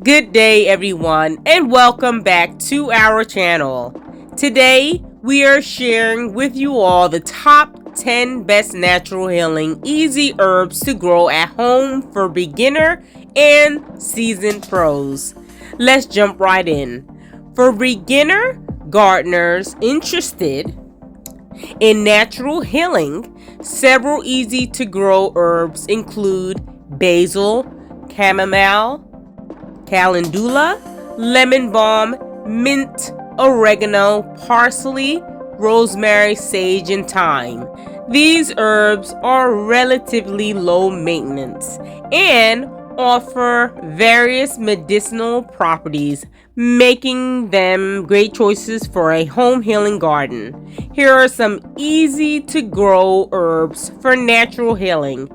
Good day everyone, and welcome back to our channel. Today we are sharing with you all the top 10 best natural healing easy herbs to grow at home for beginner and seasoned pros. Let's jump right in. For beginner gardeners interested in natural healing, several easy to grow herbs include basil, chamomile, calendula, lemon balm, mint, oregano, parsley, rosemary, sage, and thyme. These herbs are relatively low maintenance and offer various medicinal properties, making them great choices for a home healing garden. Here are some easy to grow herbs for natural healing.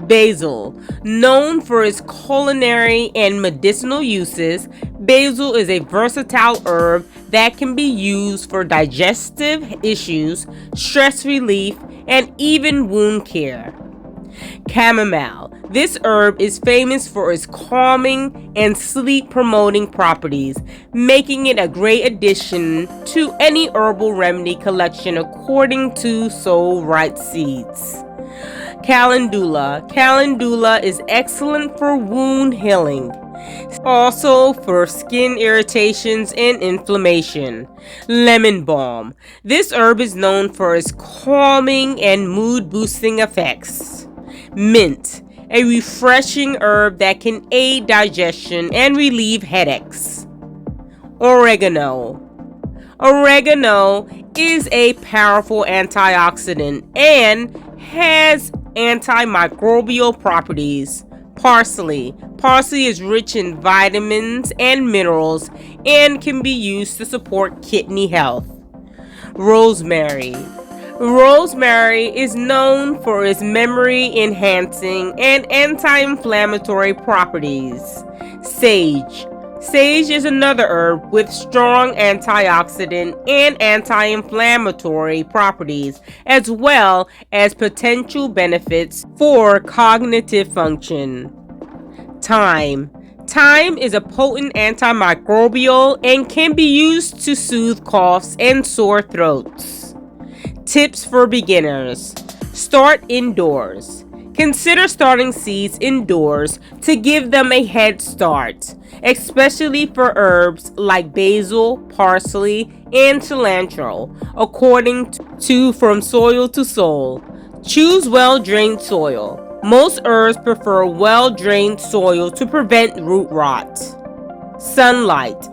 Basil. Known for its culinary and medicinal uses, basil is a versatile herb that can be used for digestive issues, stress relief, and even wound care. Chamomile. This herb is famous for its calming and sleep promoting properties, making it a great addition to any herbal remedy collection according to Soul Right Seeds. Calendula. Calendula is excellent for wound healing, also for skin irritations and inflammation. Lemon balm. This herb is known for its calming and mood boosting effects. Mint. A refreshing herb that can aid digestion and relieve headaches. Oregano. Oregano is a powerful antioxidant and has antimicrobial properties. Parsley. Parsley is rich in vitamins and minerals and can be used to support kidney health. Rosemary. Rosemary is known for its memory enhancing and anti-inflammatory properties. Sage. Sage is another herb with strong antioxidant and anti-inflammatory properties, as well as potential benefits for cognitive function. Thyme. Thyme is a potent antimicrobial and can be used to soothe coughs and sore throats. Tips for beginners. Start indoors. Consider starting seeds indoors to give them a head start, especially for herbs like basil, parsley, and cilantro, according to From Soil to Soul. Choose well-drained soil. Most herbs prefer well-drained soil to prevent root rot. Sunlight.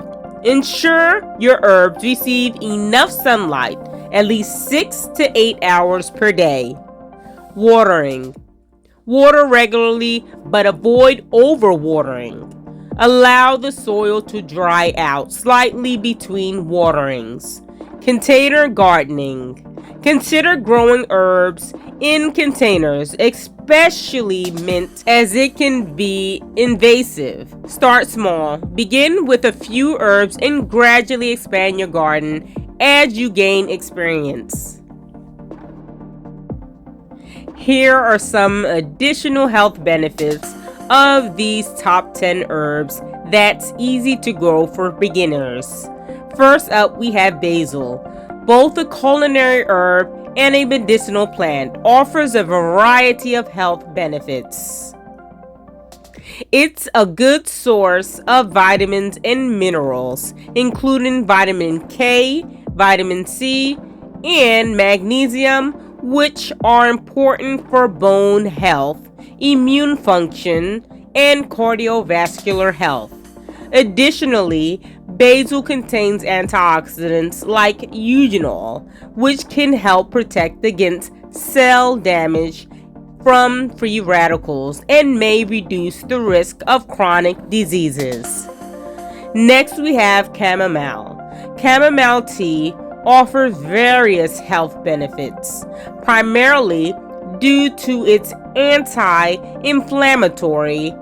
Ensure your herbs receive enough sunlight, at least 6 to 8 hours per day. Watering. Water regularly, but avoid overwatering. Allow the soil to dry out slightly between waterings. Container gardening. Consider growing herbs in containers, especially mint, as it can be invasive. Start small. Begin with a few herbs and gradually expand your garden as you gain experience. Here are some additional health benefits of these top 10 herbs that's easy to grow for beginners. First up, we have basil. Both a culinary herb and a medicinal plant, offers a variety of health benefits. It's a good source of vitamins and minerals, including vitamin K, vitamin C, and magnesium, which are important for bone health, immune function, and cardiovascular health. Additionally, basil contains antioxidants like eugenol, which can help protect against cell damage from free radicals and may reduce the risk of chronic diseases. Next, we have chamomile. Chamomile tea offers various health benefits, primarily due to its anti-inflammatory,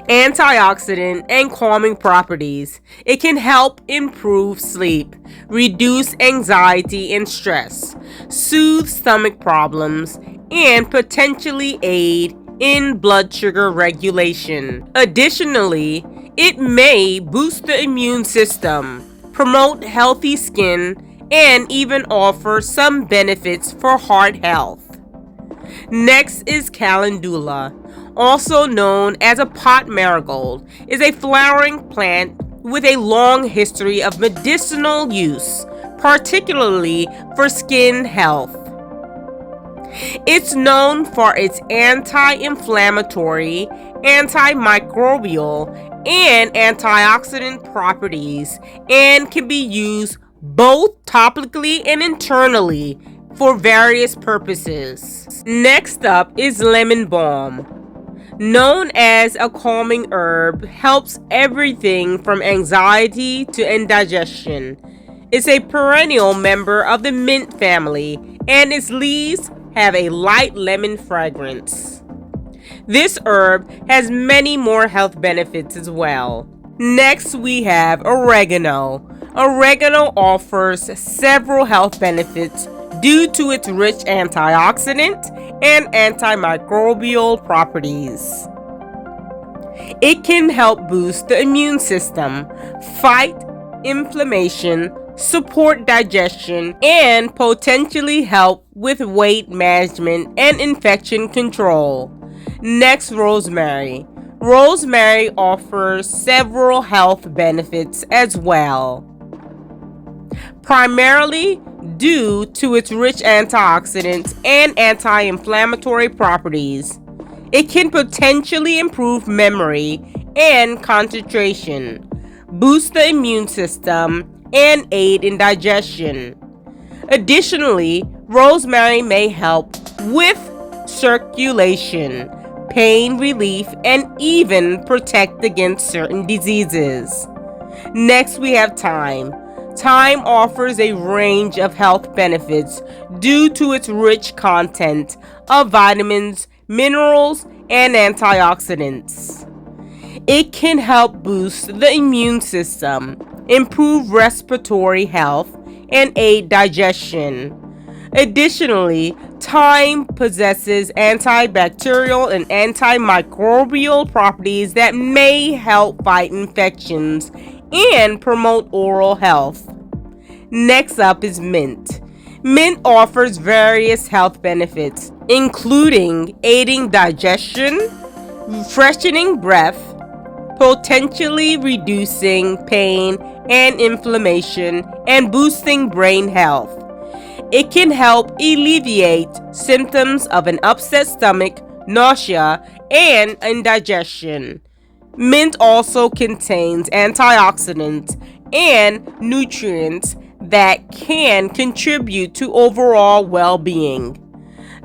antioxidant, and calming properties. It can help improve sleep, reduce anxiety and stress, soothe stomach problems, and potentially aid in blood sugar regulation. Additionally, It may boost the immune system, promote healthy skin, and even offer some benefits for heart health. Next is calendula, also known as a pot marigold, is a flowering plant with a long history of medicinal use, particularly for skin health. It's known for its anti-inflammatory, antimicrobial, and antioxidant properties and can be used both topically and internally for various purposes. Next up is lemon balm. Known as a calming herb, helps everything from anxiety to indigestion. It's a perennial member of the mint family, and its leaves have a light lemon fragrance. This herb has many more health benefits as well. Next, we have oregano. Oregano offers several health benefits due to its rich antioxidant and antimicrobial properties. It can help boost the immune system, fight inflammation, support digestion, and potentially help with weight management and infection control. Next, rosemary. Rosemary offers several health benefits as well, primarily due to its rich antioxidants and anti-inflammatory properties. It can potentially improve memory and concentration, boost the immune system, and aid in digestion. Additionally, rosemary may help with circulation, pain relief, and even protect against certain diseases. Next, we have thyme. Thyme offers a range of health benefits due to its rich content of vitamins, minerals, and antioxidants. It can help boost the immune system, improve respiratory health, and aid digestion. Additionally, thyme possesses antibacterial and antimicrobial properties that may help fight infections and promote oral health. Next up is mint. Mint offers various health benefits, including aiding digestion, freshening breath, potentially reducing pain and inflammation, and boosting brain health. It can help alleviate symptoms of an upset stomach, nausea, and indigestion. Mint also contains antioxidants and nutrients that can contribute to overall well-being.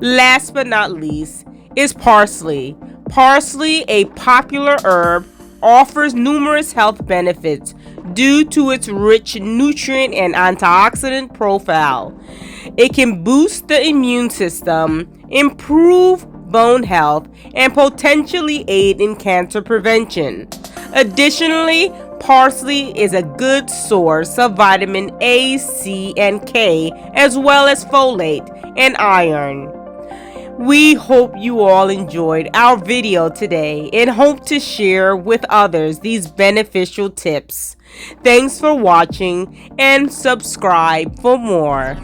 Last but not least is parsley. Parsley, a popular herb, offers numerous health benefits due to its rich nutrient and antioxidant profile. It can boost the immune system, improve bone health, and potentially aid in cancer prevention. Additionally, parsley is a good source of vitamin A, C, and K, as well as folate and iron. We hope you all enjoyed our video today and hope to share with others these beneficial tips. Thanks for watching and subscribe for more.